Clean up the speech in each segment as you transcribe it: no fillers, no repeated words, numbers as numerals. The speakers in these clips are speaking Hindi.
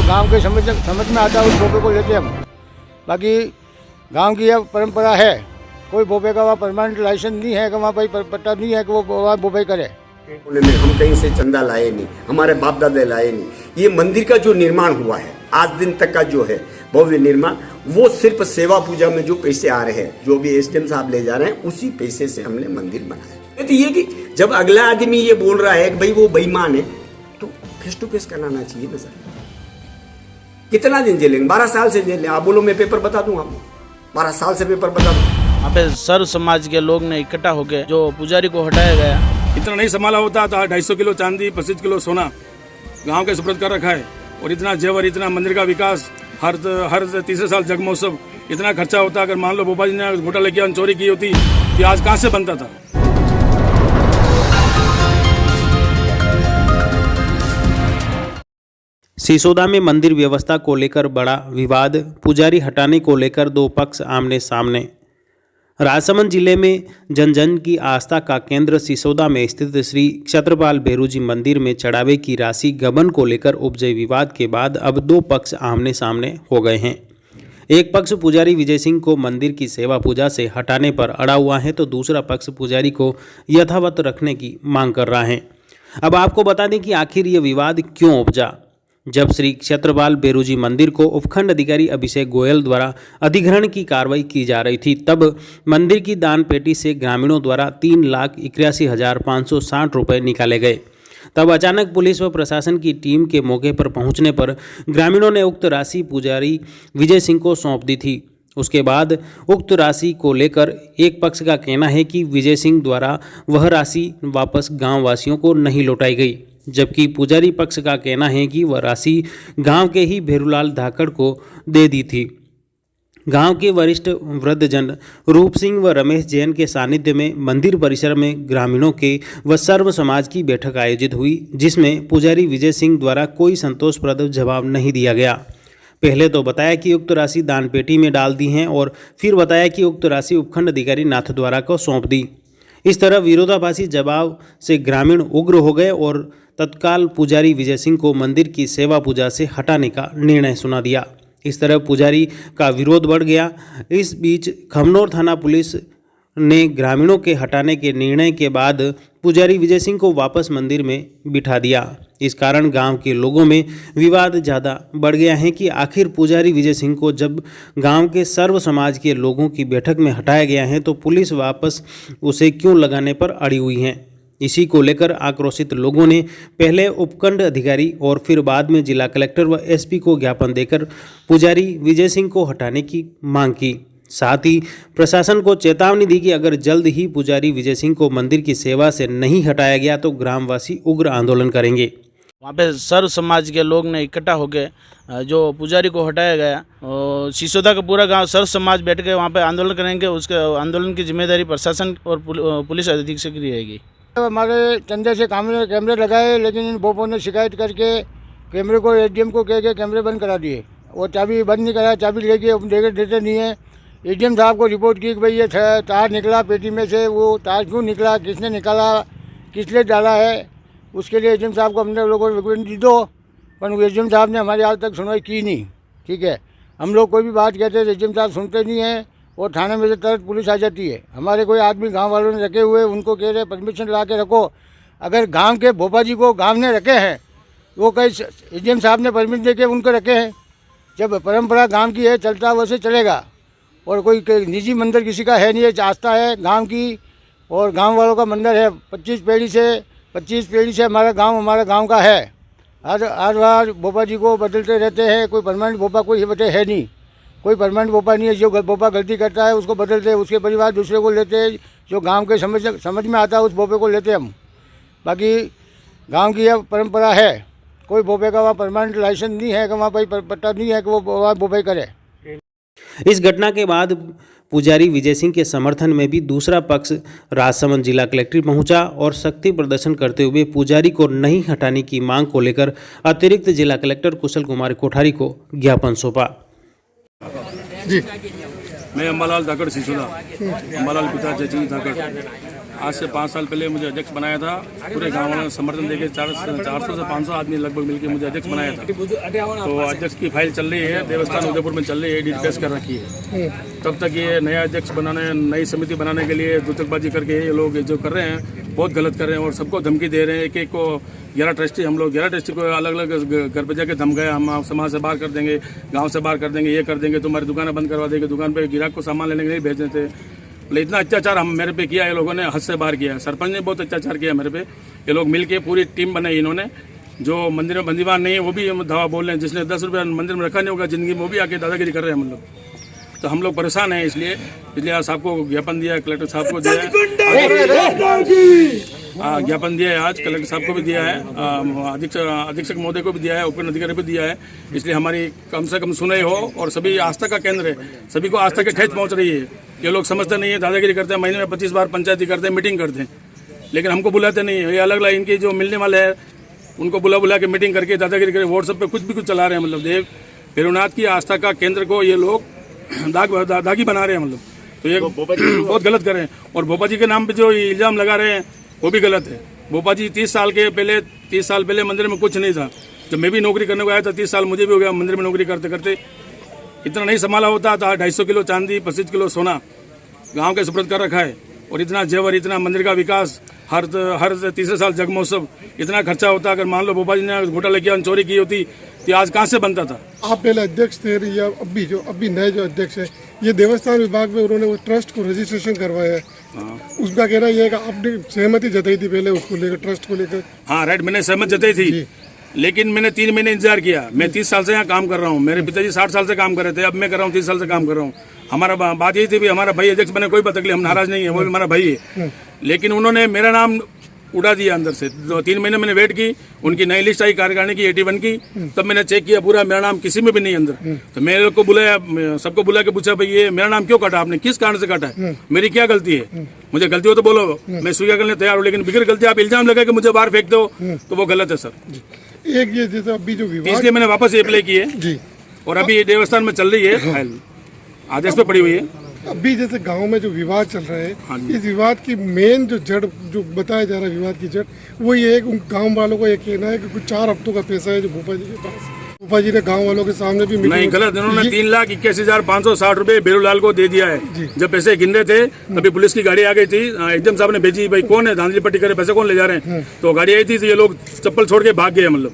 गांव के समझ में आता है उस भोपे को लेते हम। बाकी गांव की यह परंपरा है, कोई भोपे का वहाँ परमानेंट लाइसेंस नहीं है कि वहाँ भाई पट्टा नहीं है कि वो वहाँ भोपे करे। में हम कहीं से चंदा लाए नहीं, हमारे बाप दादा लाए नहीं। ये मंदिर का जो निर्माण हुआ है आज दिन तक का जो है भव्य निर्माण, वो सिर्फ सेवा पूजा में जो पैसे आ रहे हैं, जो भी एसडीएम साहब ले जा रहे हैं, उसी पैसे से हमने मंदिर बनाया। तो ये कि जब अगला आदमी ये बोल रहा है कि भाई वो बेईमान है, तो फेस टू फेस कराना चाहिए ना सर। कितना दिन जेलेंगे? 12 साल से जेल है। आप बोलो मैं पेपर बता दूं आपको, 12 साल से पेपर बता दूं। वहाँ पे सर्व समाज के लोग ने इकट्ठा होकर जो पुजारी को हटाया गया, इतना नहीं संभाला होता तो 250 किलो चांदी 25 किलो सोना गांव के सुपुर्द कर रखा है। और इतना जेवर, इतना मंदिर का विकास, हर तीसरे साल जग महोत्सव, इतना खर्चा होता। अगर मान लो भोपा जी ने घोटाले किया, चोरी की होती तो आज कहाँ से बनता था। सिसोदा में मंदिर व्यवस्था को लेकर बड़ा विवाद, पुजारी हटाने को लेकर दो पक्ष आमने सामने। राजसमंद जिले में जन जन की आस्था का केंद्र सिसोदा में स्थित श्री क्षत्रपाल भैरूजी मंदिर में चढ़ावे की राशि गबन को लेकर उपजे विवाद के बाद अब दो पक्ष आमने सामने हो गए हैं। एक पक्ष पुजारी विजय सिंह को मंदिर की सेवा पूजा से हटाने पर अड़ा हुआ है, तो दूसरा पक्ष पुजारी को यथावत रखने की मांग कर रहा है। अब आपको बता दें कि आखिर ये विवाद क्यों उपजा। जब श्री क्षत्रपाल भैरूजी मंदिर को उपखंड अधिकारी अभिषेक गोयल द्वारा अधिग्रहण की कार्रवाई की जा रही थी, तब मंदिर की दान पेटी से ग्रामीणों द्वारा 3,81,560 रुपये निकाले गए। तब अचानक पुलिस व प्रशासन की टीम के मौके पर पहुंचने पर ग्रामीणों ने उक्त राशि पुजारी विजय सिंह को सौंप दी थी। उसके बाद उक्त राशि को लेकर एक पक्ष का कहना है कि विजय सिंह द्वारा वह राशि वापस गाँव वासियों को नहीं लौटाई गई, जबकि पुजारी पक्ष का कहना है कि वह राशि गांव के ही भेरूलाल धाकड़ को दे दी थी। गांव के वरिष्ठ वृद्धजन रूप सिंह व रमेश जैन के सानिध्य में मंदिर परिसर में ग्रामीणों के व सर्व समाज की बैठक आयोजित हुई, जिसमें पुजारी विजय सिंह द्वारा कोई संतोषप्रद जवाब नहीं दिया गया। पहले तो बताया कि उक्त राशि दान पेटी में डाल दी हैं और फिर बताया कि उक्त राशि उपखंड अधिकारी नाथ द्वारा को सौंप दी। इस तरह विरोधाभासी जवाब से ग्रामीण उग्र हो गए और तत्काल पुजारी विजय सिंह को मंदिर की सेवा पूजा से हटाने का निर्णय सुना दिया। इस तरह पुजारी का विरोध बढ़ गया। इस बीच खमनौर थाना पुलिस ने ग्रामीणों के हटाने के निर्णय के बाद पुजारी विजय सिंह को वापस मंदिर में बिठा दिया। इस कारण गांव के लोगों में विवाद ज़्यादा बढ़ गया है कि आखिर पुजारी विजय सिंह को जब गांव के सर्व समाज के लोगों की बैठक में हटाया गया है, तो पुलिस वापस उसे क्यों लगाने पर अड़ी हुई है। इसी को लेकर आक्रोशित लोगों ने पहले उपखंड अधिकारी और फिर बाद में जिला कलेक्टर व एसपी को ज्ञापन देकर पुजारी विजय सिंह को हटाने की मांग की। साथ ही प्रशासन को चेतावनी दी कि अगर जल्द ही पुजारी विजय सिंह को मंदिर की सेवा से नहीं हटाया गया तो ग्रामवासी उग्र आंदोलन करेंगे। वहाँ पे सर्व समाज के लोग ने इकट्ठा होकर जो पुजारी को हटाया गया, और सिसोदा का पूरा गांव सर्व समाज बैठ के वहाँ पे आंदोलन करेंगे। उसके आंदोलन की जिम्मेदारी प्रशासन और पुलिस अधीक्षक की रहेगी। हमारे चंदे से कैमरे लगाए, लेकिन इन भोपों ने शिकायत करके कैमरे को एसडीएम को कह के कैमरे बंद करा दिए। वो चाबी बंद नहीं कराया, चाबी लेके देते नहीं है। एसडीएम साहब को रिपोर्ट की कि भाई ये तार निकला पेटी में से, वो तार क्यों निकला, किसने निकाला, किस लिए डाला है, उसके लिए एसडीएम साहब को हमने लोगों को रिकमेंड दी दो, पर एसडीएम साहब ने हमारी आज तक सुनवाई की नहीं। ठीक है, हम लोग कोई भी बात कहते हैं एसडीएम साहब सुनते नहीं हैं और थाने में से तुरंत पुलिस आ जाती है। हमारे कोई आदमी गांव वालों ने रखे हुए, उनको कह रहे परमिशन ला के रखो। अगर गांव के भोपा जी को गांव ने रखे हैं, वो कहीं एसडीएम साहब ने परमिशन दे के उनको रखे हैं। जब परंपरा गांव की है, चलता वैसे चलेगा। और कोई निजी मंदिर किसी का है नहीं है, आस्था है गांव की और गांव वालों का मंदिर है। 25 पीढ़ी से हमारा गांव का है। हर बार भोपा जी को बदलते रहते हैं। कोई परमानेंट भोपा कोई बटे है नहीं, कोई परमानेंट भोपा नहीं है। जो भोपा गलती करता है उसको बदलते हैं, उसके परिवार दूसरे को लेते हैं। जो गांव के समझ में आता है उस भोपे को लेते हम। बाकी गांव की यह परंपरा है, कोई भोपे का वहाँ परमानेंट लाइसेंस नहीं है कि वहाँ भाई पट्टा नहीं है कि वो वहाँ भोपे करे। इस घटना के बाद पुजारी विजय सिंह के समर्थन में भी दूसरा पक्ष राजसमंद जिला कलेक्ट्रेट पहुंचा और शक्ति प्रदर्शन करते हुए पुजारी को नहीं हटाने की मांग को लेकर अतिरिक्त जिला कलेक्टर कुशल कुमार कोठारी को ज्ञापन सौंपा। जी, मैं अम्बालाल धाकड़ सिसोदा, अम्बालाल पिता जयचंद धाकड़। आज से 5 साल पहले मुझे अध्यक्ष बनाया था। पूरे गाँव वालों ने समर्थन देके 400 से 500 आदमी लगभग मिलकर मुझे अध्यक्ष बनाया था। तो अध्यक्ष की फाइल चल रही है, देवस्थान उदयपुर में चल रही है, एडिट पेश कर रखी है। तब तक ये नया अध्यक्ष बनाने, नई समिति बनाने के लिए दूतकबाजी करके ये लोग जो कर रहे हैं बहुत गलत कर रहे हैं और सबको धमकी दे रहे हैं। एक को 11 ट्रस्टी, हम लोग 11 ट्रस्टी को अलग अलग घर पे जाके धमकाया, हम समाज से बाहर कर देंगे, गांव से बाहर कर देंगे, ये कर देंगे, तुम्हारी दुकानें बंद करवा देंगे, दुकान पे गिराहक को सामान लेने के लिए भेज देते। मतलब इतना अत्याचार हम मेरे पे किया, ये लोगों ने हद से बाहर किया। सरपंच ने बहुत अत्याचार किया मेरे पे। ये लोग मिल के पूरी टीम बनाई इन्होंने। जो मंदिर में बंदीवान नहीं है वो भी दवा बोल रहे हैं, जिसने 10 रुपया मंदिर में रखा नहीं होगा जिंदगी में, वो भी आके दादागिरी कर रहे हैं। मतलब तो हम लोग परेशान हैं, इसलिए आज साहब को ज्ञापन दिया है, कलेक्टर साहब को दिया है, ज्ञापन दिया है, आज कलेक्टर साहब को भी दिया है, अधीक्षक महोदय को भी दिया है, उपखंड अधिकारी को भी दिया है। इसलिए हमारी कम से कम सुनाई हो और सभी आस्था का केंद्र है, सभी को आस्था की ठेस पहुंच रही है। ये लोग समझते नहीं है, दादागिरी करते हैं, महीने में 25 बार पंचायती करते हैं, मीटिंग करते हैं, लेकिन हमको बुलाते नहीं है। ये अलग अलग इनके जो मिलने वाले हैं उनको बुला के मीटिंग करके दादागिरी करके व्हाट्सएप पे कुछ भी कुछ चला रहे हैं। मतलब देव भैरवनाथ की आस्था का केंद्र को ये लोग दागी बना रहे हैं। मतलब तो ये बहुत गलत कर रहे हैं। और भोपा जी के नाम पे जो इल्जाम लगा रहे हैं वो भी गलत है। भोपा जी 30 साल पहले मंदिर में कुछ नहीं था। जब मैं भी नौकरी करने को आया था 30 साल मुझे भी हो गया मंदिर में नौकरी करते करते। इतना नहीं संभाला होता था। 250 किलो चांदी, 25 किलो सोना गांव के सुपुर्द कर रखा है। और इतना जेवर, इतना मंदिर का विकास, हर तीसरे साल जग महोत्सव, इतना खर्चा होता। अगर मान लो भोपा जी ने घोटाला किया, चोरी की होती तो आज कहाँ से बनता था। आप पहले अध्यक्ष थे या अभी नए जो अध्यक्ष है, ये देवस्थान विभाग में उन्होंने वो ट्रस्ट को रजिस्ट्रेशन करवाया है। उसका कहना यह है कि आपने सहमति जताई थी पहले उसको लेकर, ट्रस्ट को लेकर। हाँ राइट, मैंने सहमत जताई थी, लेकिन मैंने 3 महीने इंतजार किया। मैं 30 साल से यहाँ काम कर रहा हूँ। मेरे पिताजी 60 साल से काम कर रहे थे, अब मैं कर रहा हूँ 30 साल से काम कर रहा हूँ। हमारा बात यही थी भी हमारा भाई अध्यक्ष बने, कोई बात नहीं, हम नाराज नहीं है, वो भी हमारा भाई है। लेकिन उन्होंने मेरा नाम उड़ा दिया अंदर से। 3 महीने मैंने वेट की, उनकी नई लिस्ट आई कार्यकारिणी की 81 की, तब मैंने चेक किया पूरा मेरा नाम किसी में भी नहीं अंदर। तो मेरे को बुलाया, सबको बुला के पूछा भाई ये मेरा नाम क्यों काटा आपने, किस कारण से काटा है, मेरी क्या गलती है, मुझे गलती हो तो बोलो, मैं स्वीकार करने तैयार हूँ। लेकिन बिगड़ गलती आप इल्जाम लगा के मुझे बाहर फेंक दो तो वो गलत है सर। एक ये जैसे अभी जो विवाद, इसलिए मैंने वापस अप्लाई की है जी, और अभी देवस्थान में चल रही है फाइल, आदेश पे पड़ी हुई है। अभी जैसे गांव में जो विवाद चल रहा हाँ है, जी। इस विवाद की मेन जो जड़ जो बताया जा रहा है, विवाद की जड़ वो ये है कि उन गांव वालों का ये कहना है कि कुछ 4 हफ्तों का पैसा है जो भोपा जी के पास। भोपा जी ने गांव वालों के सामने भी नहीं, गलत। इन्होंने 3,81,560 रुपए बेरूलाल को दे दिया है। जब पैसे गिन रहे थे तभी पुलिस की गाड़ी आ गई थी, एचएम साहब ने भेजी, भाई कौन है, धांधली पट्टी करे, पैसे कौन ले जा रहे हैं। तो गाड़ी आई थी तो ये लोग चप्पल छोड़ के भाग गए। मतलब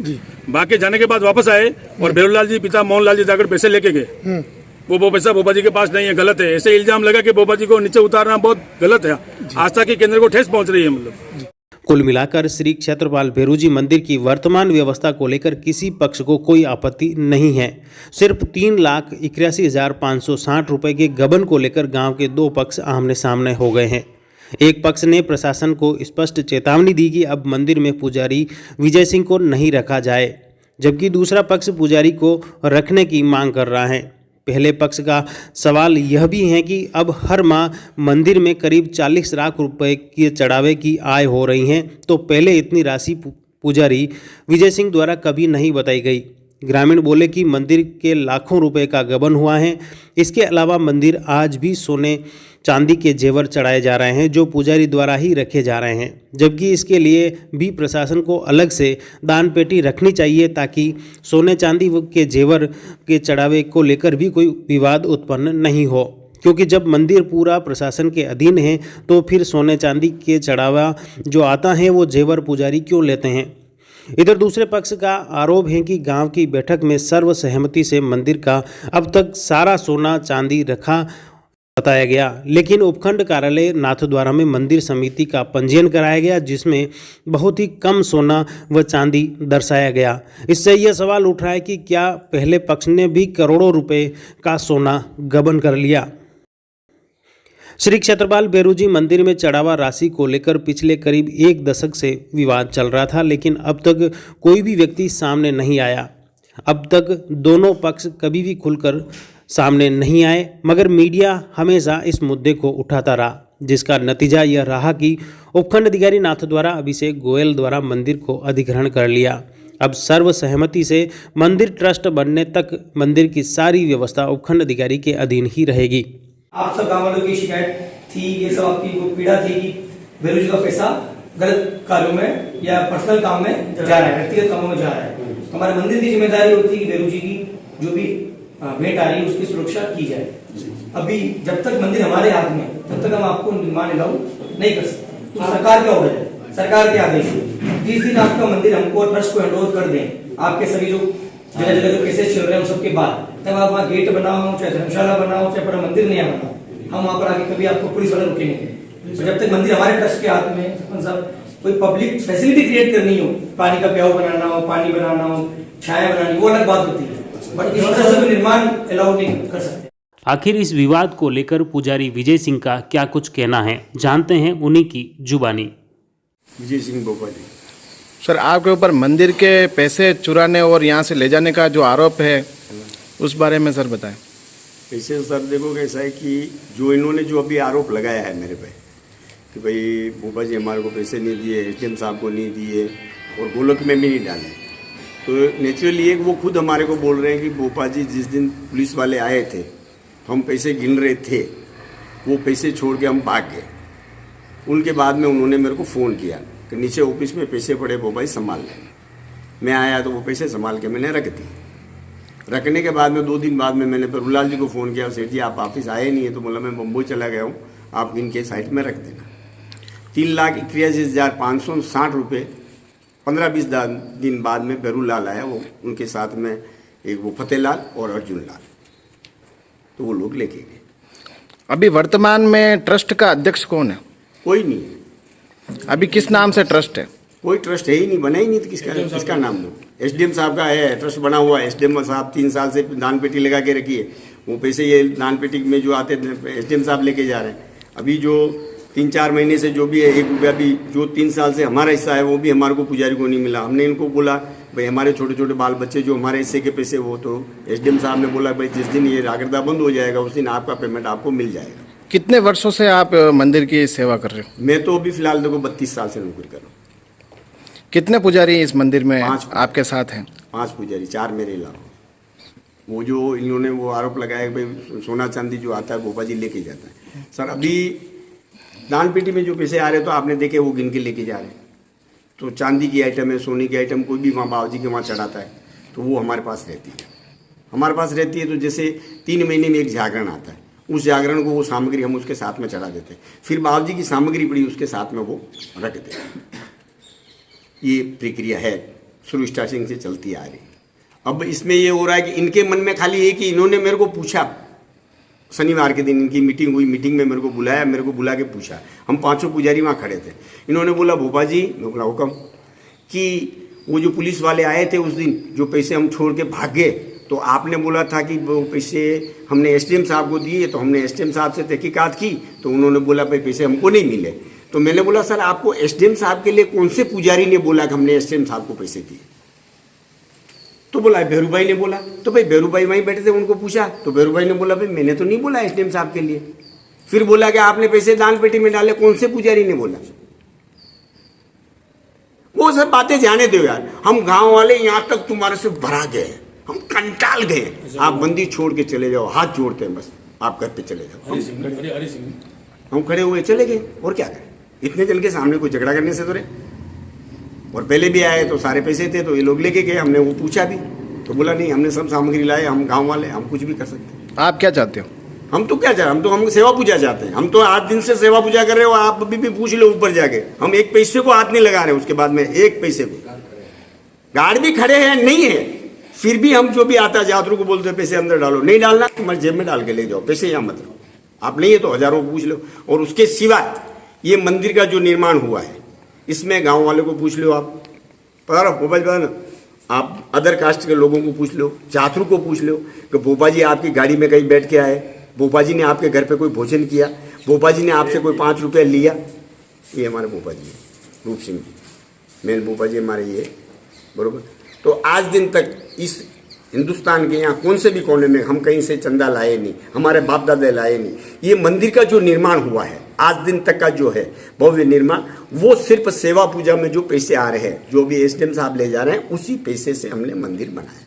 भाग के जाने के बाद वापस आए और बेरूलाल जी पिता मोहनलाल जी जाकर पैसे लेके गए। वो पैसा भोपा जी के पास नहीं है, गलत है। ऐसे इल्जाम लगा कि भोपा जी को नीचे उतारना बहुत गलत है। आस्था के केंद्र को ठेस पहुंच रही है। मतलब कुल मिलाकर श्री क्षेत्रपाल भेरूजी मंदिर की वर्तमान व्यवस्था को लेकर किसी पक्ष को कोई आपत्ति नहीं है। सिर्फ 3,81,560 रुपए के गबन को लेकर गांव के 2 पक्ष आमने सामने हो गए हैं। एक पक्ष ने प्रशासन को स्पष्ट चेतावनी दी कि अब मंदिर में पुजारी विजय सिंह को नहीं रखा जाए, जबकि दूसरा पक्ष पुजारी को रखने की मांग कर रहा है। पहले पक्ष का सवाल यह भी है कि अब हर माह मंदिर में करीब 40 लाख रुपए के चढ़ावे की आय हो रही है, तो पहले इतनी राशि पुजारी विजय सिंह द्वारा कभी नहीं बताई गई। ग्रामीण बोले कि मंदिर के लाखों रुपए का गबन हुआ है। इसके अलावा मंदिर आज भी सोने चांदी के जेवर चढ़ाए जा रहे हैं जो पुजारी द्वारा ही रखे जा रहे हैं, जबकि इसके लिए भी प्रशासन को अलग से दान पेटी रखनी चाहिए ताकि सोने चांदी के जेवर के चढ़ावे को लेकर भी कोई विवाद उत्पन्न नहीं हो। क्योंकि जब मंदिर पूरा प्रशासन के अधीन है तो फिर सोने चांदी के चढ़ावा जो आता है वो जेवर पुजारी क्यों लेते हैं। इधर दूसरे पक्ष का आरोप है कि गांव की बैठक में सर्वसहमति से मंदिर का अब तक सारा सोना चांदी रखा बताया गया, लेकिन उपखंड कार्यालय नाथद्वारा में मंदिर समिति का पंजीयन कराया गया जिसमें बहुत ही कम सोना व चांदी दर्शाया गया। इससे यह सवाल उठ रहा है कि क्या पहले पक्ष ने भी करोड़ों रुपए का सोना गबन कर लिया। श्री क्षेत्रपाल भेरूजी मंदिर में चढ़ावा राशि को लेकर पिछले करीब 1 दशक से विवाद चल रहा था, लेकिन अब तक कोई भी व्यक्ति सामने नहीं आया। अब तक दोनों पक्ष कभी भी खुलकर सामने नहीं आए, मगर मीडिया हमेशा इस मुद्दे को उठाता रहा, जिसका नतीजा यह रहा कि उपखंड अधिकारी नाथ द्वारा अभिषेक गोयल द्वारा मंदिर को अधिग्रहण कर लिया। अब सर्वसहमति से मंदिर ट्रस्ट बनने तक मंदिर की सारी व्यवस्था उपखंड अधिकारी के अधीन ही रहेगी। आप सब गाँव वालों की शिकायत थी, ये सब आपकी पीड़ा थी कि बेरोजी का पैसा गलत कार्यों में या पर्सनल काम में जा रहा है, व्यक्तिगत कामों में जा रहा है। तो हमारे मंदिर की जिम्मेदारी होती है कि बेरोजी की जो भी भेंट आ रही है उसकी सुरक्षा की जाए। अभी जब तक मंदिर हमारे हाथ में, तब तक हम आपको निर्माण अलाउ नहीं कर सकते। तो सरकार का ऑर्डर है, सरकार के आदेश है। जिस दिन आपका मंदिर हमको ट्रस्ट को हैंडओवर कर दें, आपके सभी जो जगह जगह जो केसेस चल रहे हैं उन सबके बाद, तब आप वहाँ गेट बनाओ, चाहे धर्मशाला बनाओ, चाहे पूरा मंदिर नया बनाओ, हम वहाँ पर आके कभी आपको पुलिस वाले रुकेंगे नहीं। तो जब तक मंदिर हमारे ट्रस्ट के हाथ में, सरपंच साहब, कोई पब्लिक फैसिलिटी क्रिएट करनी हो, पानी का प्याऊ बनाना हो, पानी बनाना हो, छाया बनानी, वो अलग बात होती है, बट इस तरह से निर्माण अलाउ नहीं कर सकते। आखिर इस विवाद को लेकर पुजारी विजय सिंह का क्या कुछ कहना है, जानते हैं उन्हीं की जुबानी। विजय सिंह भोपाली। सर, आपके ऊपर मंदिर के पैसे चुराने और यहाँ से ले जाने का जो आरोप है उस बारे में सर बताएं। ऐसे सर देखो कैसा है कि जो इन्होंने जो अभी आरोप लगाया है मेरे पे कि भाई भोपा जी हमारे को पैसे नहीं दिए, एसडीएम साहब को नहीं दिए और गोलक में भी नहीं डाले, तो नेचुरली एक वो खुद हमारे को बोल रहे हैं कि भोपा जी जिस दिन पुलिस वाले आए थे तो हम पैसे गिन रहे थे, वो पैसे छोड़ के हम भाग गए। उनके बाद में उन्होंने मेरे को फ़ोन किया कि नीचे ऑफिस में पैसे पड़े भोपा जी संभाल लेंगे। मैं आया तो वो पैसे संभाल के मैंने रख दिए। रखने के बाद में 2 दिन बाद में मैंने प्रभुलाल जी को फ़ोन किया, सेठ जी आप ऑफिस आए नहीं है, तो बोला मैं बम्बई चला गया हूँ, आप इनके साइट में रख देना। 3,81,560 रुपये 15-20 दिन बाद में प्रभुलाल आया, वो उनके साथ में एक वो फतेहलाल और अर्जुन लाल, तो वो लोग लेके गए। अभी वर्तमान में ट्रस्ट का अध्यक्ष कौन है? कोई नहीं है अभी किस नाम से ट्रस्ट है? कोई ट्रस्ट है ही नहीं, बना ही नहीं, तो किसका नाम दो? एसडीएम साहब का है ट्रस्ट बना हुआ है। एसडीएम साहब 3 साल से दान पेटी लगा के रखी है, वो पैसे ये दान पेटी में जो आते हैं एसडीएम साहब लेके जा रहे हैं। अभी जो 3-4 महीने से जो भी है 1 रुपया भी जो 3 साल से हमारा हिस्सा है वो भी हमारे को पुजारी को नहीं मिला। हमने इनको बोला भाई हमारे छोटे छोटे बाल बच्चे जो हमारे हिस्से के पैसे वो, तो एसडीएम साहब ने बोला भाई जिस दिन ये रागरदा बंद हो जाएगा उस दिन आपका पेमेंट आपको मिल जाएगा। कितने वर्षों से आप मंदिर की सेवा कर रहे हो? मैं तो अभी फिलहाल देखो 32 साल से नौकरी कर रहा हूँ। कितने पुजारी इस मंदिर में 5 आपके साथ हैं? 5 पुजारी, 4 मेरे अलावा। वो जो इन्होंने वो आरोप लगाया कि भाई सोना चांदी जो आता है भोपा जी लेके जाता है। सर अभी दान पेटी में जो पैसे आ रहे हैं तो आपने देखे वो गिन के लेके जा रहे हैं, तो चांदी की आइटम है, सोने की आइटम कोई भी वहाँ बाबा जी के वहाँ चढ़ाता है तो वो हमारे पास रहती है। हमारे पास रहती है तो जैसे 3 महीने में एक जागरण आता है, उस जागरण को वो सामग्री हम उसके साथ में चढ़ा देते हैं, फिर बाबा जी की सामग्री पड़ी उसके साथ में वो रख देते हैं। ये प्रक्रिया है, शुरू स्टार्टिंग से चलती आ रही। अब इसमें ये हो रहा है कि इनके मन में खाली एक ही, इन्होंने मेरे को पूछा शनिवार के दिन इनकी मीटिंग हुई, मीटिंग में मेरे को बुलाया, मेरे को बुला के पूछा, हम 5 पुजारी वहाँ खड़े थे। इन्होंने बोला भोपा जी, मैं बोला हुक्म, कि वो जो पुलिस वाले आए थे उस दिन जो पैसे हम छोड़ के भाग गए, तो आपने बोला था कि वो पैसे हमने एसडीएम साहब को दिए, तो हमने एसडीएम साहब से तहकीकात की तो उन्होंने बोला भाई पैसे हमको नहीं मिले। तो मैंने बोला सर आपको एसडीएम साहब के लिए कौन से पुजारी ने बोला कि हमने एसडीएम साहब को पैसे दिए? तो बोला भैरू भाई ने बोला। तो भाई भैरू भाई वहीं बैठे थे, उनको पूछा तो भैरू भाई ने बोला भाई मैंने तो नहीं बोला एसडीएम साहब के लिए। फिर बोला कि आपने पैसे दान पेटी में डाले, कौन से पुजारी ने बोला? वो सब बातें जाने दो यार, हम गांव वाले यहाँ तक तुम्हारे से भरा गए, हम कंटाल गए। आप बंदी छोड़ के चले जाओ, हाथ जोड़ते हैं बस, आप घर पे चले जाओ। हम खड़े हुए चले गए, और क्या करें? इतने जन के सामने कोई झगड़ा करने से तो रहे। और पहले भी आए तो सारे पैसे थे तो ये लोग लेके गए, हमने वो पूछा भी तो बोला नहीं हमने सब सामग्री लाए, हम गांव वाले, हम कुछ भी कर सकते। आप क्या चाहते हो? हम तो क्या चाहते, हम सेवा पूजा चाहते हैं। हम तो 8 दिन से सेवा पूजा कर रहे हो, आप अभी भी पूछ लो ऊपर जाके, हम 1 पैसे को हाथ नहीं लगा रहे। उसके बाद में 1 पैसे को गार्ड भी खड़े हैं, नहीं है, फिर भी हम जो भी आता है जातरू को बोलते हैं पैसे अंदर डालो, नहीं डालना तुम्हारे जेब में डाल के ले जाओ, पैसे यहाँ मत रहो। आप नहीं है तो हजारों को पूछ लो। और उसके सिवाय ये मंदिर का जो निर्माण हुआ है इसमें गांव वाले को पूछ लो, आप आप अदर कास्ट के लोगों को पूछ लो, जातरू को पूछ लो कि भोपा जी आपकी गाड़ी में कहीं बैठ के आए, भोपा जी ने आपके घर पे कोई भोजन किया, भोपा जी ने आपसे कोई 5 रुपये लिया। ये हमारे भोपा जी है, रूप सिंह जी, मेन भोपा जी हमारे ये, बरोबर। तो आज दिन तक इस हिंदुस्तान के यहाँ कौन से भी कोने में हम कहीं से चंदा लाए नहीं, हमारे बाप दादा लाए नहीं। ये मंदिर का जो निर्माण हुआ है आज दिन तक का जो है भव्य निर्माण, वो सिर्फ सेवा पूजा में जो पैसे आ रहे हैं, जो भी एसडीएम साहब ले जा रहे हैं, उसी पैसे से हमने मंदिर बनाया।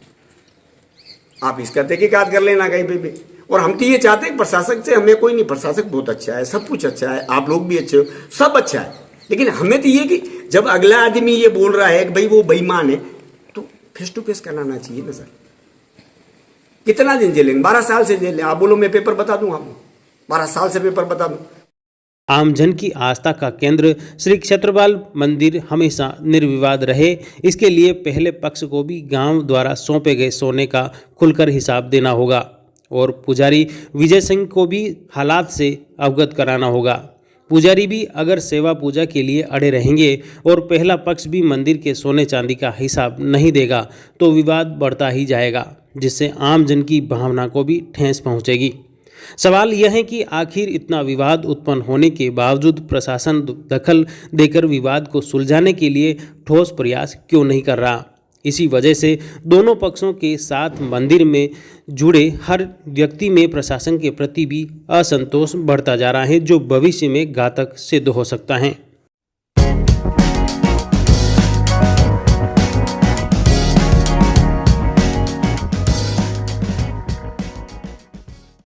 आप इसका तहकीकात कर लेना कहीं पे भी। और हम तो ये चाहते हैं प्रशासक से हमें कोई नहीं, प्रशासक बहुत अच्छा है, सब कुछ अच्छा है, आप लोग भी अच्छे हो, सब अच्छा है, लेकिन हमें तो ये कि जब अगला आदमी ये बोल रहा है कि भाई वो बेईमान है, तो फेस टू फेस कराना चाहिए ना सर। कितना दिन जेलेंगे? 12 साल से जेल है। आप बोलो मैं पेपर बता दूं आपको, 12 साल से पेपर बता दूं। आमजन की आस्था का केंद्र श्री क्षेत्रपाल मंदिर हमेशा निर्विवाद रहे, इसके लिए पहले पक्ष को भी गांव द्वारा सौंपे गए सोने का खुलकर हिसाब देना होगा और पुजारी विजय सिंह को भी हालात से अवगत कराना होगा। पुजारी भी अगर सेवा पूजा के लिए अड़े रहेंगे और पहला पक्ष भी मंदिर के सोने चांदी का हिसाब नहीं देगा तो विवाद बढ़ता ही जाएगा, जिससे आम जन की भावना को भी ठेस पहुंचेगी। सवाल यह है कि आखिर इतना विवाद उत्पन्न होने के बावजूद प्रशासन दखल देकर विवाद को सुलझाने के लिए ठोस प्रयास क्यों नहीं कर रहा। इसी वजह से दोनों पक्षों के साथ मंदिर में जुड़े हर व्यक्ति में प्रशासन के प्रति भी असंतोष बढ़ता जा रहा है, जो भविष्य में घातक सिद्ध हो सकता है।